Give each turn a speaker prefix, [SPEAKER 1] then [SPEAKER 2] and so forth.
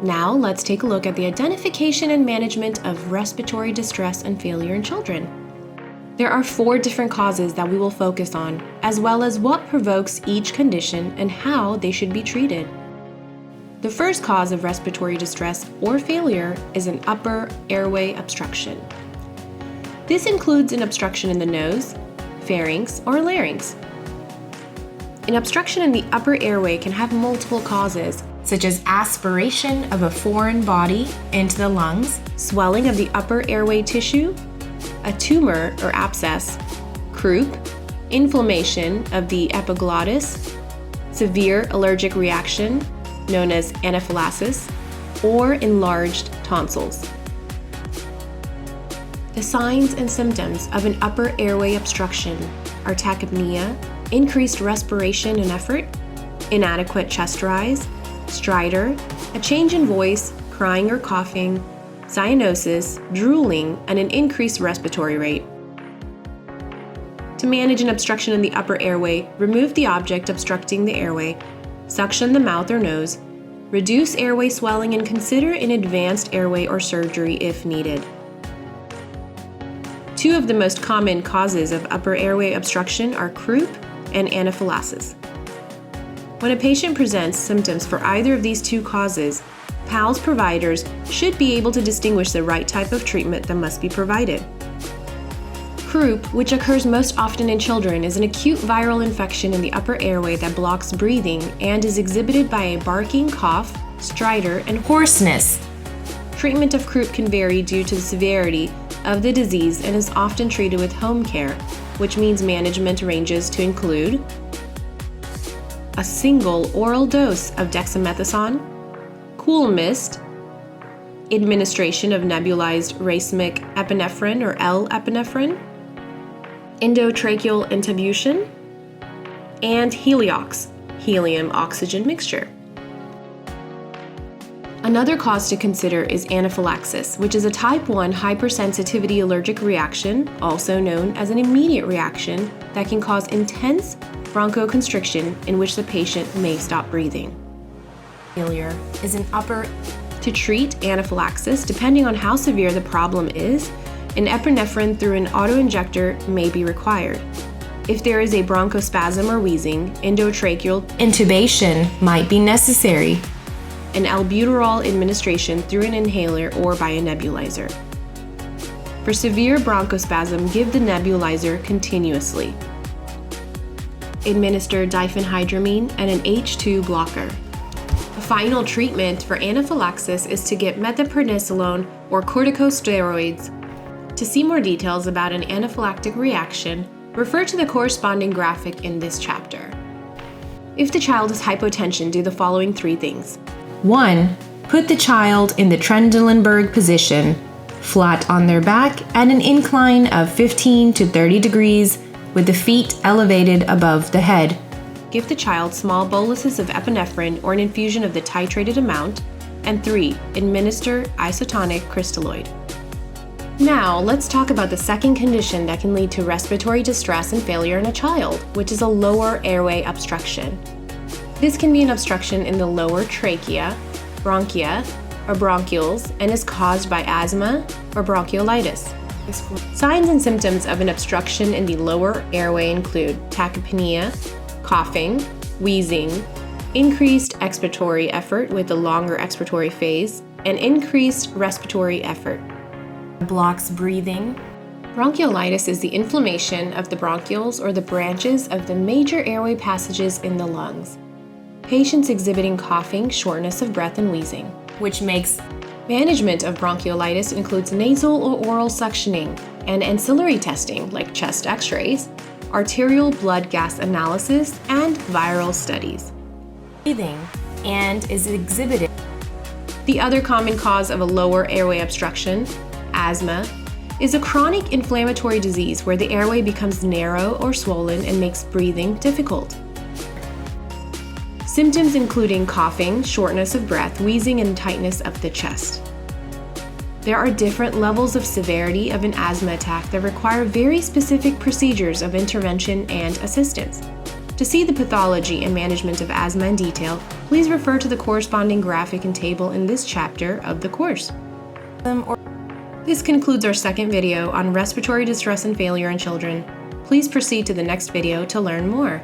[SPEAKER 1] Now let's take a look at the identification and management of respiratory distress and failure in children. There are 4 different causes that we will focus on, as well as what provokes each condition and how they should be treated. The first cause of respiratory distress or failure is an upper airway obstruction. This includes an obstruction in the nose, pharynx, or larynx. An obstruction in the upper airway can have multiple causes, such as aspiration of a foreign body into the lungs, swelling of the upper airway tissue, a tumor or abscess, croup, inflammation of the epiglottis, severe allergic reaction, known as anaphylaxis, or enlarged tonsils. The signs and symptoms of an upper airway obstruction are tachypnea, increased respiration and effort, inadequate chest rise, stridor, a change in voice, crying or coughing, cyanosis, drooling, and an increased respiratory rate. To manage an obstruction in the upper airway, remove the object obstructing the airway, suction the mouth or nose, reduce airway swelling, and consider an advanced airway or surgery if needed. 2 of the most common causes of upper airway obstruction are croup and anaphylaxis. When a patient presents symptoms for either of these 2 causes, PALS providers should be able to distinguish the right type of treatment that must be provided. Croup, which occurs most often in children, is an acute viral infection in the upper airway that blocks breathing and is exhibited by a barking cough, stridor, and hoarseness. Treatment of croup can vary due to the severity of the disease and is often treated with home care, which means management ranges to include a single oral dose of dexamethasone, cool mist, administration of nebulized racemic epinephrine or L-epinephrine, endotracheal intubation, and heliox, helium-oxygen mixture. Another cause to consider is anaphylaxis, which is a type 1 hypersensitivity allergic reaction, also known as an immediate reaction, that can cause intense bronchoconstriction in which the patient may stop breathing. Failure is an upper. To treat anaphylaxis, depending on how severe the problem is, an epinephrine through an autoinjector may be required. If there is a bronchospasm or wheezing, endotracheal intubation might be necessary. An albuterol administration through an inhaler or by a nebulizer. For severe bronchospasm, give the nebulizer continuously. Administer diphenhydramine and an H2 blocker. The final treatment for anaphylaxis is to get methylprednisolone or corticosteroids. To see more details about an anaphylactic reaction, refer to the corresponding graphic in this chapter. If the child has hypotension, do the following 3 things. 1. Put the child in the Trendelenburg position, flat on their back at an incline of 15 to 30 degrees with the feet elevated above the head. Give the child small boluses of epinephrine or an infusion of the titrated amount. And 3. Administer isotonic crystalloid. Now, let's talk about the second condition that can lead to respiratory distress and failure in a child, which is a lower airway obstruction. This can be an obstruction in the lower trachea, bronchia, or bronchioles, and is caused by asthma or bronchiolitis. Signs and symptoms of an obstruction in the lower airway include tachypnea, coughing, wheezing, increased expiratory effort with a longer expiratory phase, and increased respiratory effort. Blocks breathing. Bronchiolitis is the inflammation of the bronchioles or the branches of the major airway passages in the lungs. Patients exhibiting coughing, shortness of breath, and wheezing, which makes management of bronchiolitis includes nasal or oral suctioning and ancillary testing like chest x-rays, arterial blood gas analysis, and viral studies. Breathing and is exhibited. The other common cause of a lower airway obstruction, asthma, is a chronic inflammatory disease where the airway becomes narrow or swollen and makes breathing difficult. Symptoms including coughing, shortness of breath, wheezing, and tightness of the chest. There are different levels of severity of an asthma attack that require very specific procedures of intervention and assistance. To see the pathology and management of asthma in detail, please refer to the corresponding graphic and table in this chapter of the course. This concludes our second video on respiratory distress and failure in children. Please proceed to the next video to learn more.